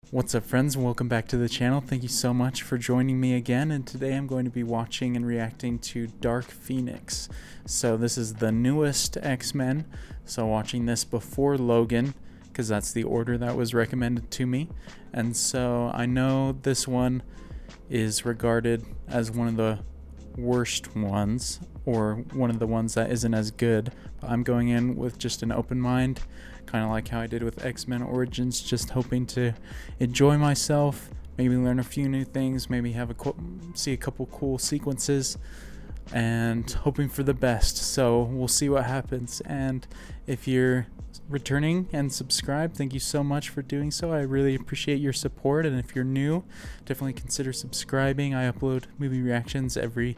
What's up, friends, and welcome back to the channel. Thank you so much for joining me again, and today I'm going to be watching and reacting to Dark Phoenix. So this is the newest X-Men, so watching this before Logan, because that's the order that was recommended to me. And so I know this one is regarded as one of the worst ones, or one of the ones that isn't as good, but I'm going in with just an open mind, kind of like how I did with X-Men Origins, just hoping to enjoy myself, maybe learn a few new things, maybe have see a couple cool sequences, and hoping for the best. So we'll see what happens. And if you're returning and subscribed, thank you so much for doing so. I really appreciate your support, and if you're new, definitely consider subscribing. I upload movie reactions every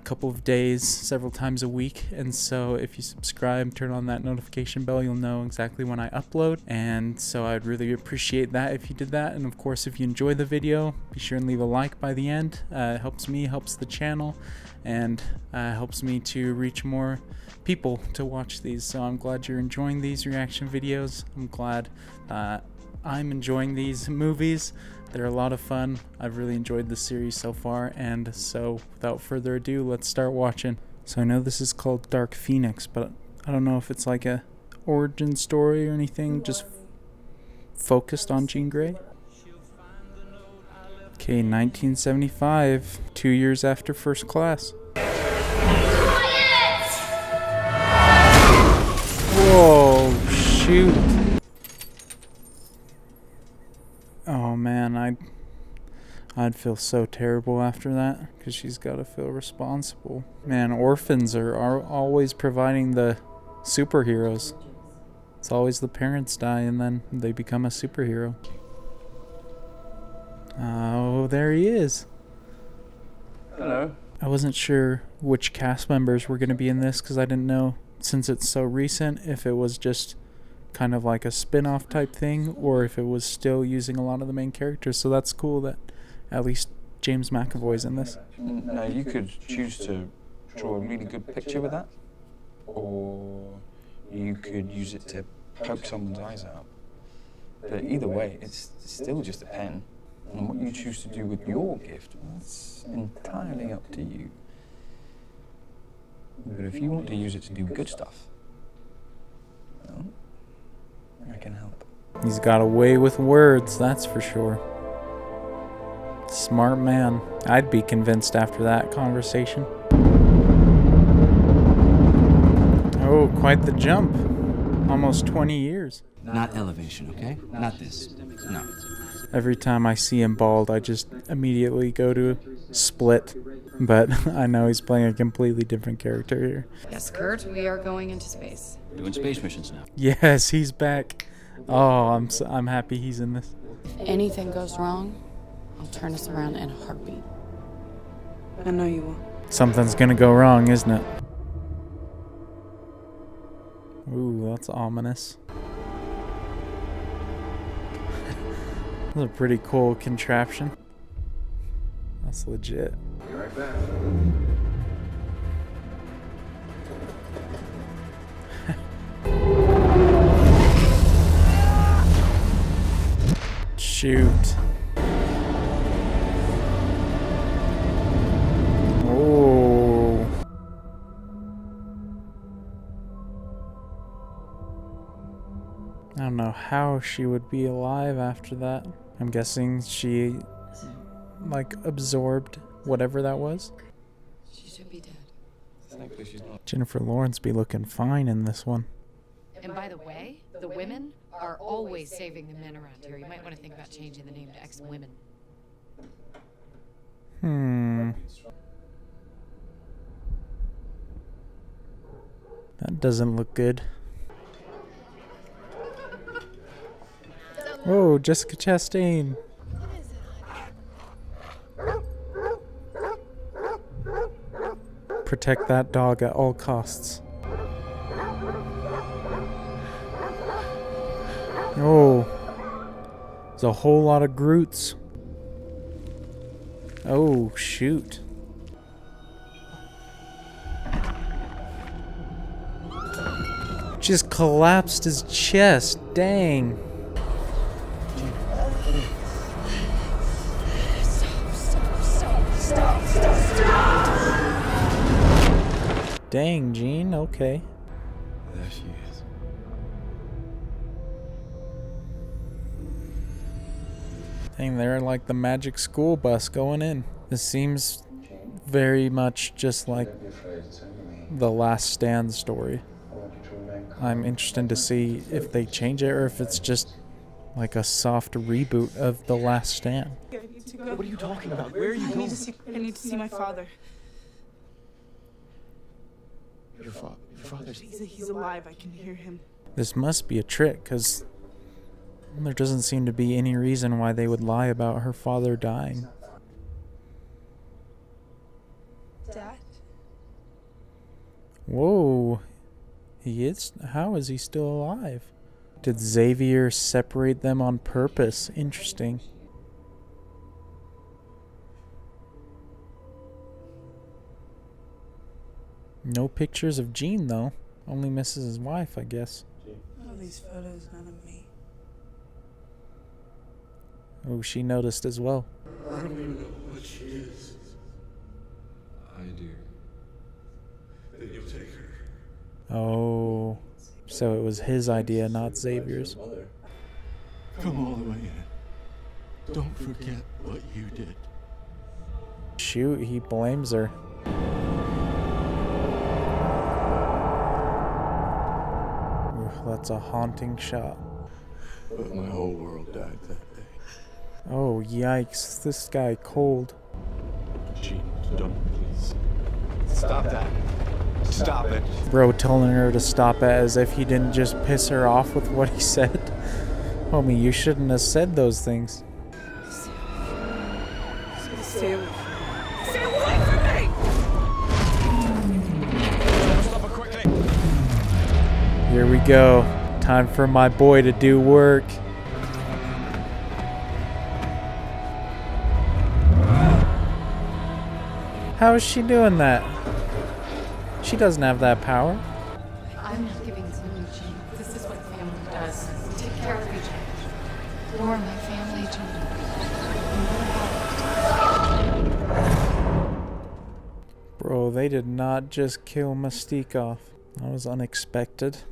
couple of days, several times a week, and so if you subscribe, turn on that notification bell, you'll know exactly when I upload. And so I'd really appreciate that if you did that. And of course, if you enjoy the video, be sure and leave a like by the end. It helps me, helps the channel, and helps me to reach more people to watch these. So I'm glad you're enjoying these reaction videos. I'm glad I'm enjoying these movies. They're a lot of fun. I've really enjoyed the series so far, and so without further ado, let's start watching. So I know this is called Dark Phoenix, but I don't know if it's like a origin story or anything, just focused on Jean Grey. Okay, 1975, 2 years after First Class. Whoa, shoot. Oh man, I'd feel so terrible after that, because she's got to feel responsible. Man, orphans are always providing the superheroes. It's always the parents die and then they become a superhero. Oh, there he is. Hello. I wasn't sure which cast members were going to be in this, because I didn't know, since it's so recent, if it was just kind of like a spin-off type thing, or if it was still using a lot of the main characters. So that's cool that at least James McAvoy's in this. Now you could choose to draw a really good picture with that, or you could use it to poke someone's eyes out. But either way, it's still just a pen, and what you choose to do with your gift, that's entirely up to you. But if you want to use it to do good stuff, well, I can help. He's got a way with words, that's for sure. Smart man. I'd be convinced after that conversation. Oh, quite the jump. Almost 20 years. Not elevation, okay? Not this. No. Every time I see him bald, I just immediately go to Split. But I know he's playing a completely different character here. Yes, Kurt, we are going into space. Doing space missions now. Yes, he's back. Oh, I'm happy he's in this. If anything goes wrong, I'll turn us around in a heartbeat. I know you will. Something's gonna go wrong, isn't it? Ooh, that's ominous. That's a pretty cool contraption. That's legit. Be right back. Shoot. Oh. I don't know how she would be alive after that. I'm guessing she, like, absorbed whatever that was. She should be dead. Thankfully she's not. Jennifer Lawrence be looking fine in this one. And by the way, the women are always saving the men around here. You might want to think about changing the name to X-Women. That doesn't look good. Oh, Jessica Chastain. Protect that dog at all costs. Oh, there's a whole lot of Groots. Oh, shoot. Just collapsed his chest. Dang. Dang, Jean, okay. There she is. Dang, they're like the magic school bus going in. This seems very much just like the Last Stand story. I'm interested to see if they change it or if it's just like a soft reboot of The Last Stand. I need to go. What are you talking about? Where are you I going? need to see my father. Your father's... He's alive. I can hear him. This must be a trick, because there doesn't seem to be any reason why they would lie about her father dying. Dad? Whoa. He is? How is he still alive? Did Xavier separate them on purpose? Interesting. No pictures of Jean, though. Only misses his wife, I guess. All these photos, none of me. Oh, she noticed as well. I don't even know what she is. I do. Then you'll take her. Oh. So it was his idea, not Xavier's. Come all the way in. Don't forget what you did. Shoot, he blames her. Ooh, that's a haunting shot. But my whole world died that day. Oh, yikes. This guy cold. Jean, don't, please. Stop that. Stop it. Bro telling her to stop it as if he didn't just piss her off with what he said. Homie, you shouldn't have said those things. Stay away. Stay away from me! Stop her quickly. Here we go. Time for my boy to do work. How is she doing that? She doesn't have that power. I'm not giving this to you, Jean. This is what family does. We take care of each other. You're my family, Jean. Bro, they did not just kill Mystique off. That was unexpected.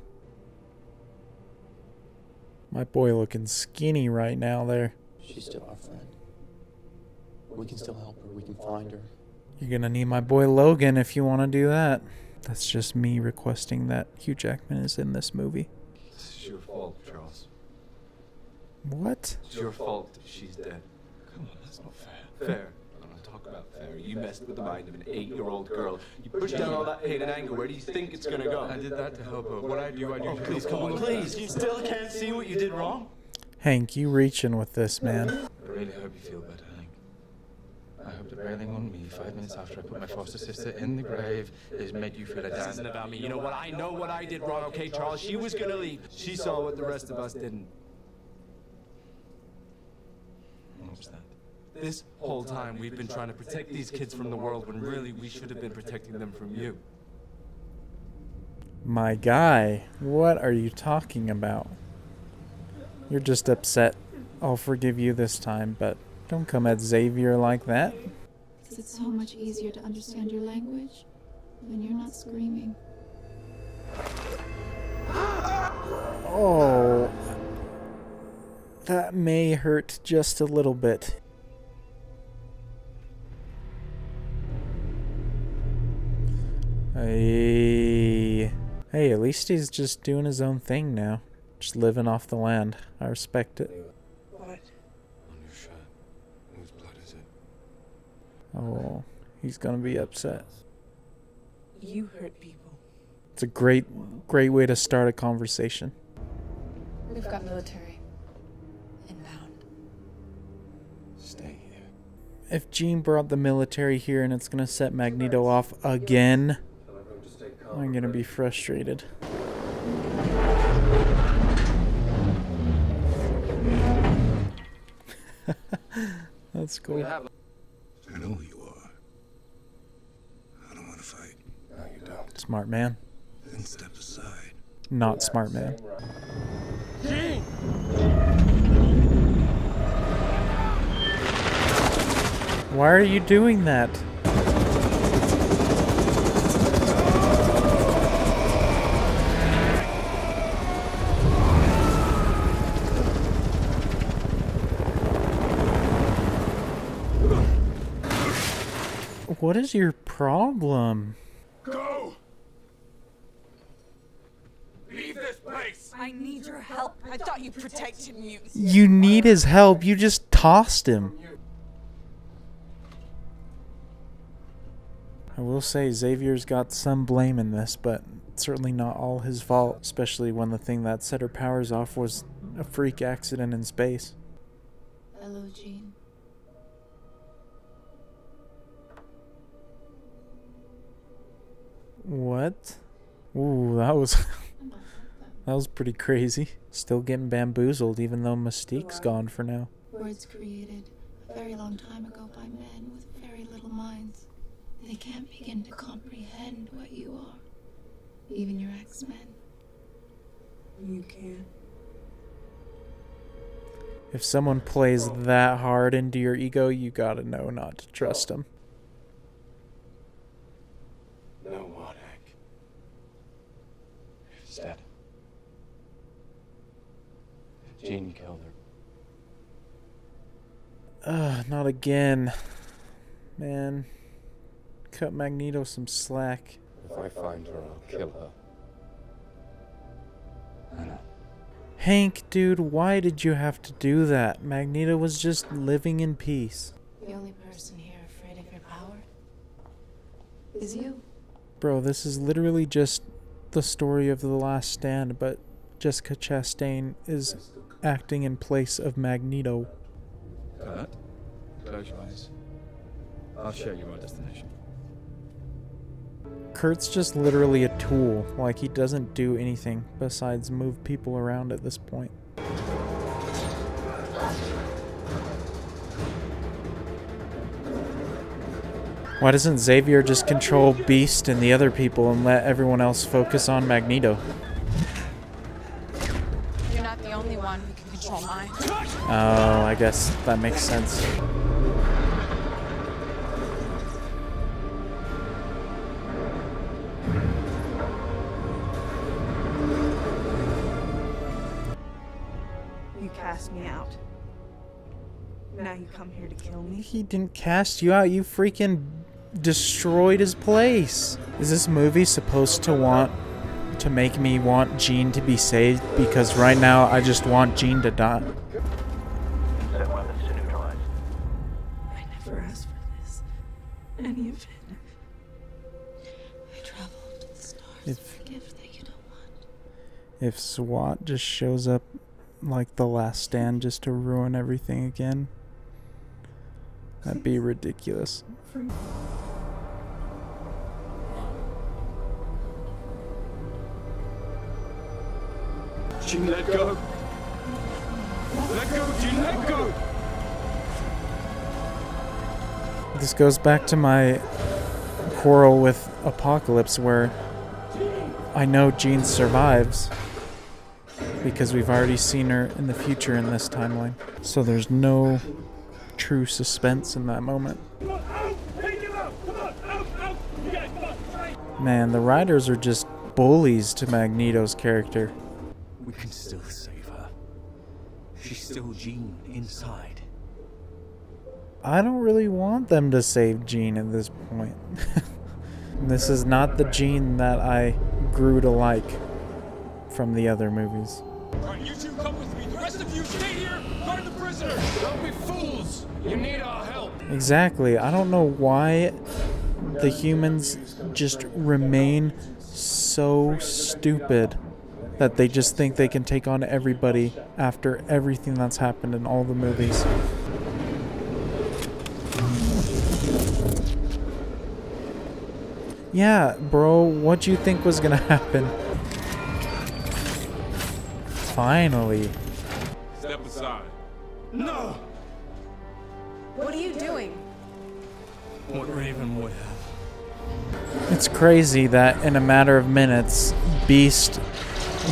My boy looking skinny right now there. She's still our friend. We can still help her. We can find her. You're gonna need my boy Logan if you want to do that. That's just me requesting that Hugh Jackman is in this movie. It's your fault, Charles. What? It's your fault that she's dead. Come on, that's not fair. Fair. I don't want to talk about fair. You messed with the mind of an 8-year-old girl. You pushed down all that hate and anger. Where do you think it's gonna go? I did that to help her. What I do Oh, to please, help come on, her. please. You still can't see what you did wrong? Hank, you reaching with this, man. I really hope you feel better, Hank. I hope that railing on me 5 minutes after I put my foster sister in the grave has made you feel like this isn't about me. You know what? I know what I did wrong, okay, Charles? She was gonna leave. She saw what the rest of us didn't. What was that? This whole time we've been trying to protect these kids from the world when really we should have been protecting them from you. My guy, what are you talking about? You're just upset. I'll forgive you this time, but don't come at Xavier like that. Because it's so much easier to understand your language when you're not screaming. Oh, that may hurt just a little bit. Hey, at least he's just doing his own thing now. Just living off the land. I respect it. What? On your shirt. Whose blood is it? Oh, he's gonna be upset. You hurt people. It's a great way to start a conversation. We've got military inbound. Stay here. If Jean brought the military here and it's gonna set Magneto off again, I'm gonna be frustrated. That's cool. I know who you are. I don't want to fight. No, you don't. Smart man. Then step aside. Not smart man. Why are you doing that? What is your problem? Go! Leave this place! I need your help. I thought you protected mutants. You need his help. You just tossed him. I will say Xavier's got some blame in this, but certainly not all his fault, especially when the thing that set her powers off was a freak accident in space. Hello, Jean. What? Ooh, that was that was pretty crazy. Still getting bamboozled even though Mystique's gone for now. Words created a very long time ago by men with very little minds. They can't begin to comprehend what you are. Even your X-Men. You can. If someone plays that hard into your ego, you gotta know not to trust them. No, what, Hank? She's dead. Jean killed her. Not again. Man. Cut Magneto some slack. If I find her, I'll kill her. I know. Hank, dude, why did you have to do that? Magneto was just living in peace. The only person here afraid of your power is you. Bro, this is literally just the story of The Last Stand, but Jessica Chastain is acting in place of Magneto. Kurt, close your eyes. I'll show you our destination. Kurt's just literally a tool. Like, he doesn't do anything besides move people around at this point. Why doesn't Xavier just control Beast and the other people and let everyone else focus on Magneto? You're not the only one who can control mine. Oh, I guess that makes sense. You cast me out. Now you come here to kill me? He didn't cast you out, you freaking destroyed his place. Is this movie supposed to make me want Jean to be saved? Because right now I just want Jean to die. Set weapons to neutralize. I never asked for this. Any of it. I traveled to the stars If- for a gift that you don't want. If SWAT just shows up like The Last Stand just to ruin everything again, that'd be ridiculous. Jean, let go! Let go, Jean, let go! This goes back to my quarrel with Apocalypse, where I know Jean survives because we've already seen her in the future in this timeline. So there's no true suspense in that moment. Man, the writers are just bullies to Magneto's character. We can still save her. She's still Jean inside. I don't really want them to save Jean at this point. This is not the Jean that I grew to like from the other movies. Alright, you two come with me. The rest of you stay here. Guard the prisoner. Don't be fools. You need our help. Exactly. I don't know why the humans just remain so stupid that they just think they can take on everybody after everything that's happened in all the movies. Yeah, bro, what do you think was gonna happen? Finally. Step aside. No! What are you doing? What Raven would have. It's crazy that in a matter of minutes, Beast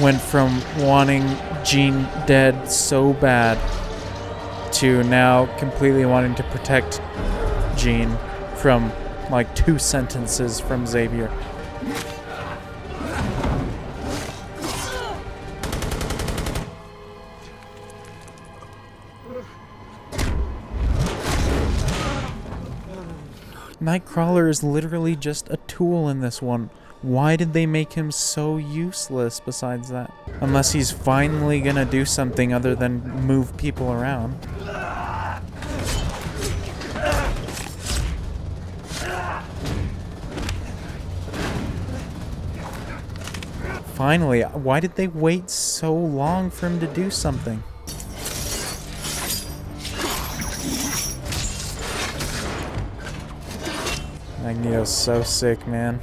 went from wanting Jean dead so bad to now completely wanting to protect Jean from like 2 sentences from Xavier. Nightcrawler is literally just a tool in this one. Why did they make him so useless besides that? Unless he's finally gonna do something other than move people around. Finally, why did they wait so long for him to do something? Magneto's so sick, man.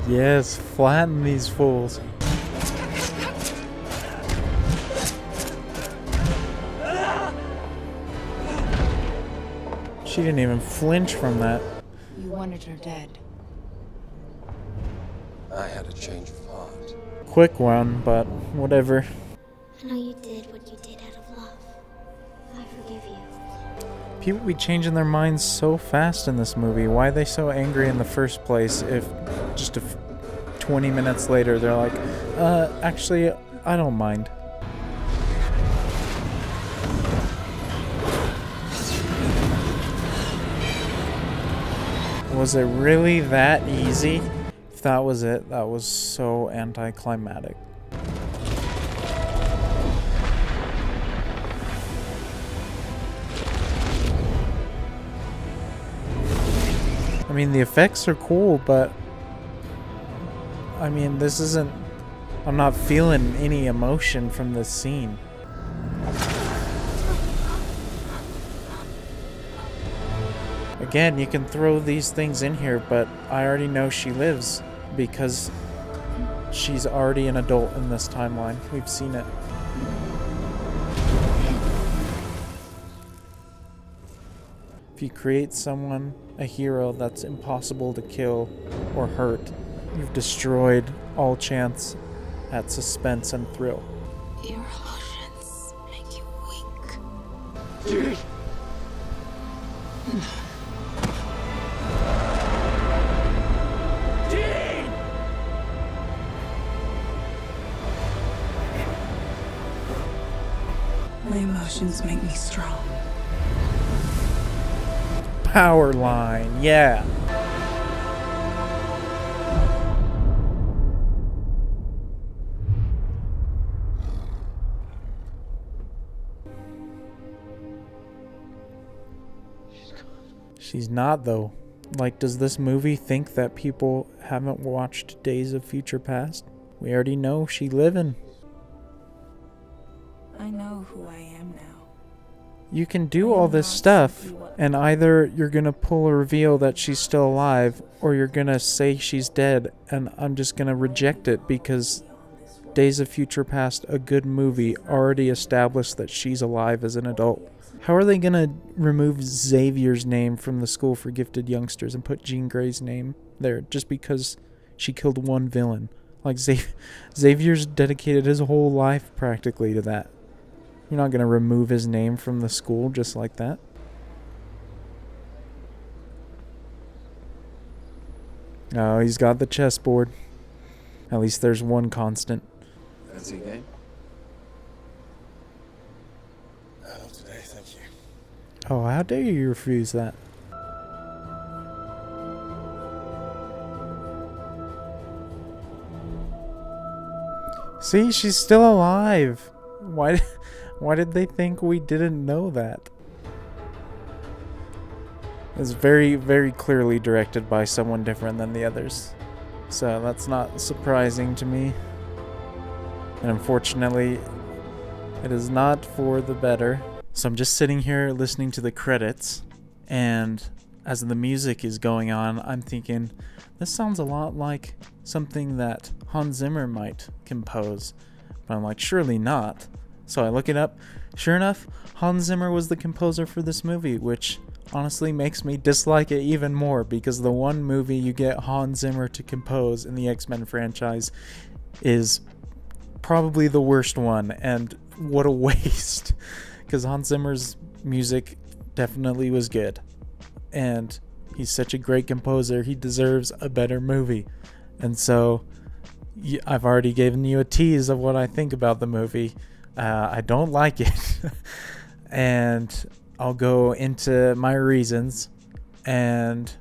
Yes, flatten these fools. She didn't even flinch from that. You wanted her dead. I had a change of heart. Quick one, but whatever. I know you did what you did out of love. I forgive you. People be changing their minds so fast in this movie. Why are they so angry in the first place if just 20 minutes later they're like, actually, I don't mind. Was it really that easy? If that was it, that was so anticlimactic. I mean, the effects are cool, but I mean, this isn't... I'm not feeling any emotion from this scene. Again, you can throw these things in here, but I already know she lives because she's already an adult in this timeline. We've seen it. If you create someone, a hero that's impossible to kill or hurt, you've destroyed all chance at suspense and thrill. Your emotions make you weak. Dude. My emotions make me strong. Power line, yeah. She's not, though. Like, does this movie think that people haven't watched Days of Future Past? We already know she living. I know who I am now. You can do all this stuff, and either you're gonna pull a reveal that she's still alive, or you're gonna say she's dead, and I'm just gonna reject it because Days of Future Past, a good movie, already established that she's alive as an adult. How are they gonna remove Xavier's name from the School for Gifted Youngsters and put Jean Grey's name there just because she killed one villain? Like, Xavier's dedicated his whole life practically to that. You're not gonna remove his name from the school just like that. Oh, he's got the chessboard. At least there's one constant. Fancy game? Not today, thank you. Oh, how dare you refuse that? See, she's still alive. Why did they think we didn't know that? It's very, very clearly directed by someone different than the others. So that's not surprising to me. And unfortunately, it is not for the better. So I'm just sitting here listening to the credits, and as the music is going on, I'm thinking, this sounds a lot like something that Hans Zimmer might compose. But I'm like, surely not. So I look it up. Sure enough, Hans Zimmer was the composer for this movie, which honestly makes me dislike it even more, because the one movie you get Hans Zimmer to compose in the X-Men franchise is probably the worst one, and what a waste. Because Hans Zimmer's music definitely was good, and he's such a great composer, he deserves a better movie. And so I've already given you a tease of what I think about the movie. I don't like it. And I'll go into my reasons, and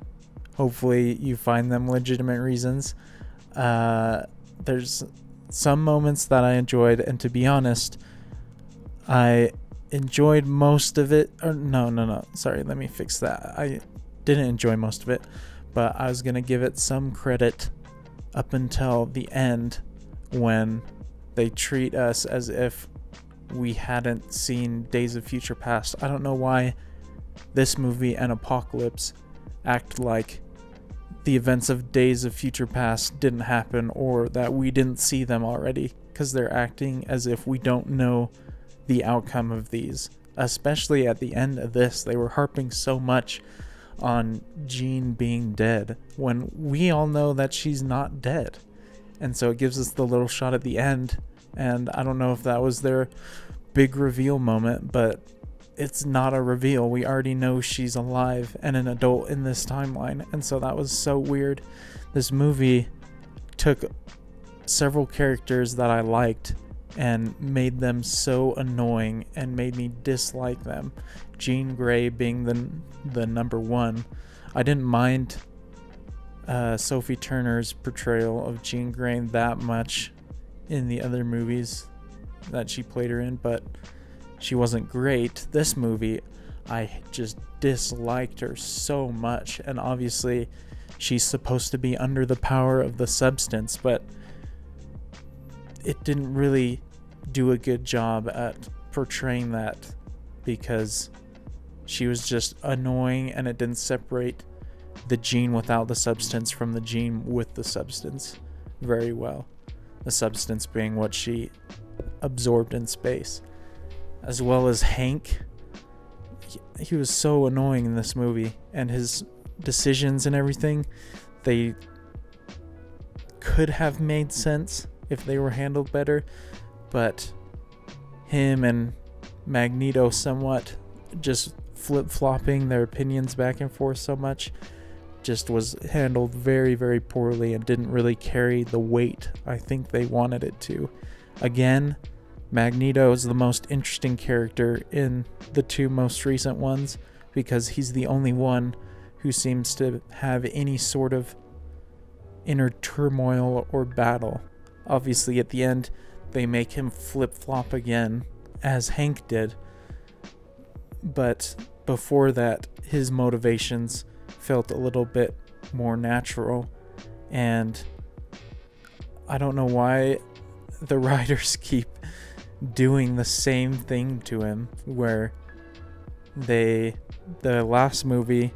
hopefully you find them legitimate reasons. There's some moments that I enjoyed, and to be honest, I enjoyed most of it. Or no, sorry, let me fix that. I didn't enjoy most of it, but I was gonna give it some credit up until the end, when they treat us as if we hadn't seen Days of Future Past. I don't know why this movie and Apocalypse act like the events of Days of Future Past didn't happen, or that we didn't see them already, because they're acting as if we don't know the outcome of these. Especially at the end of this, they were harping so much on Jean being dead, when we all know that she's not dead. And so it gives us the little shot at the end, and I don't know if that was their big reveal moment, but it's not a reveal. We already know she's alive and an adult in this timeline, and so that was so weird. This movie took several characters that I liked and made them so annoying and made me dislike them. Jean Grey being the number one. I didn't mind Sophie Turner's portrayal of Jean Grey that much in the other movies that she played her in, but she wasn't great. This movie, I just disliked her so much, and obviously she's supposed to be under the power of the substance, but it didn't really do a good job at portraying that, because she was just annoying, and it didn't separate the Jean without the substance from the Jean with the substance very well. The substance being what she absorbed in space. As well as Hank. He was so annoying in this movie, and his decisions and everything, they could have made sense if they were handled better, but him and Magneto somewhat just flip-flopping their opinions back and forth so much just was handled very, very poorly, and didn't really carry the weight I think they wanted it to. Again, Magneto is the most interesting character in the two most recent ones, because he's the only one who seems to have any sort of inner turmoil or battle. Obviously at the end they make him flip-flop again, as Hank did, but before that his motivations felt a little bit more natural, and I don't know why the writers keep doing the same thing to him, where the last movie,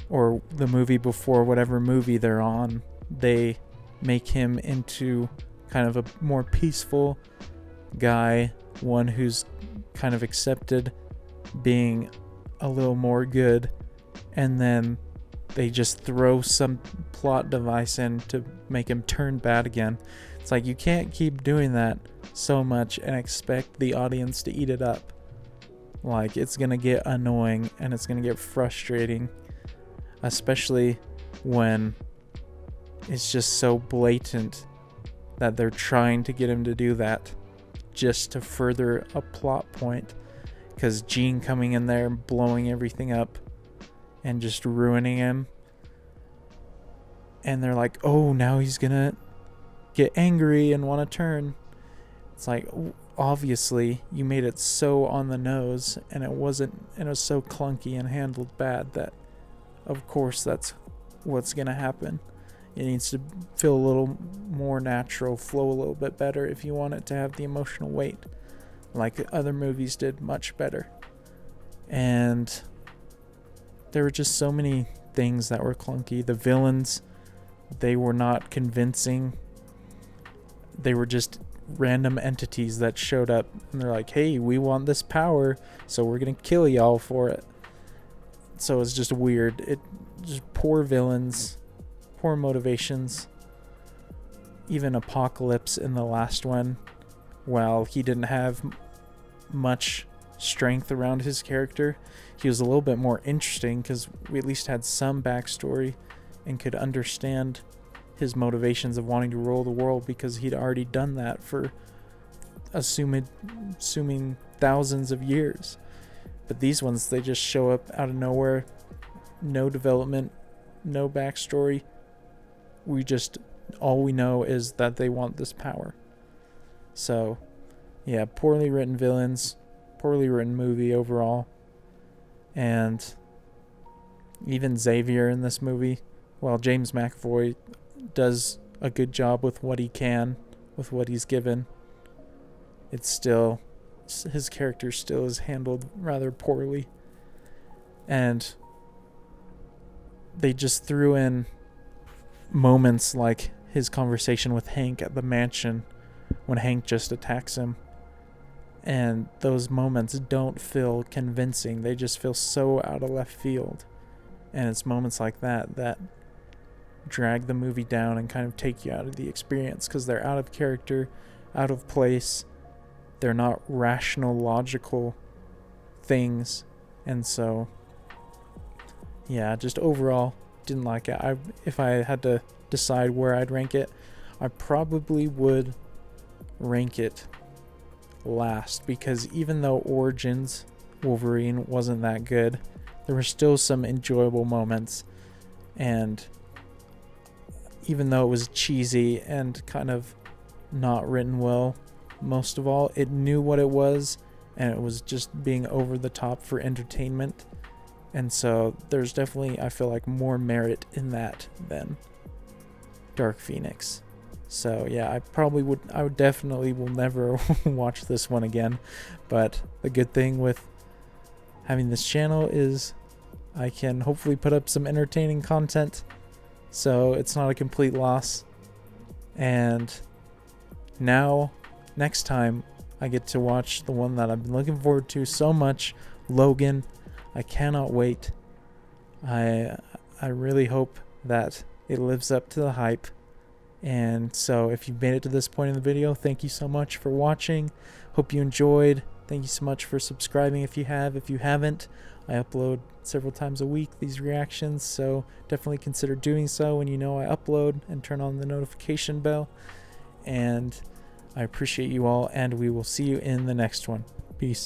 or the movie before, whatever movie they're on, they make him into kind of a more peaceful guy, one who's kind of accepted being a little more good, and then they just throw some plot device in to make him turn bad again. It's like, you can't keep doing that so much and expect the audience to eat it up. Like, it's gonna get annoying and it's gonna get frustrating, especially when it's just so blatant that they're trying to get him to do that just to further a plot point, because Jean coming in there and blowing everything up and just ruining him, and they're like, oh, now he's gonna get angry and want to turn. It's like, obviously you made it so on the nose, and it was so clunky and handled bad that of course that's what's gonna happen. It needs to feel a little more natural, flow a little bit better if you want it to have the emotional weight, like other movies did much better. And there were just so many things that were clunky. The villains, they were not convincing. They were just random entities that showed up and they're like, hey, we want this power, so we're gonna kill y'all for it. So it's just weird. It just poor villains, poor motivations. Even Apocalypse in the last one, while he didn't have much strength around his character, he was a little bit more interesting because we at least had some backstory and could understand his motivations of wanting to rule the world, because he'd already done that for assuming thousands of years. But these ones, they just show up out of nowhere. No development, no backstory. All we know is that they want this power. So, yeah, poorly written villains, poorly written movie overall. And even Xavier in this movie, while James McAvoy does a good job with what he can, with what he's given, it's still, his character still is handled rather poorly. And they just threw in moments like his conversation with Hank at the mansion when Hank just attacks him. And those moments don't feel convincing. They just feel so out of left field. And it's moments like that that drag the movie down and kind of take you out of the experience, because they're out of character, out of place. They're not rational, logical things. And so, yeah, just overall, didn't like it. If I had to decide where I'd rank it, I probably would rank it last, because even though Origins Wolverine wasn't that good, there were still some enjoyable moments. And even though it was cheesy and kind of not written well, most of all, it knew what it was, and it was just being over the top for entertainment. And so there's definitely, I feel like, more merit in that than Dark Phoenix. So yeah, I would definitely will never watch this one again. But the good thing with having this channel is I can hopefully put up some entertaining content, so it's not a complete loss. And now, next time, I get to watch the one that I've been looking forward to so much, Logan. I cannot wait. I really hope that it lives up to the hype. And so if you've made it to this point in the video, thank you so much for watching. Hope you enjoyed. Thank you so much for subscribing if you have. If you haven't, I upload several times a week these reactions, so definitely consider doing so when you know I upload, and turn on the notification bell. And I appreciate you all, and we will see you in the next one. Peace.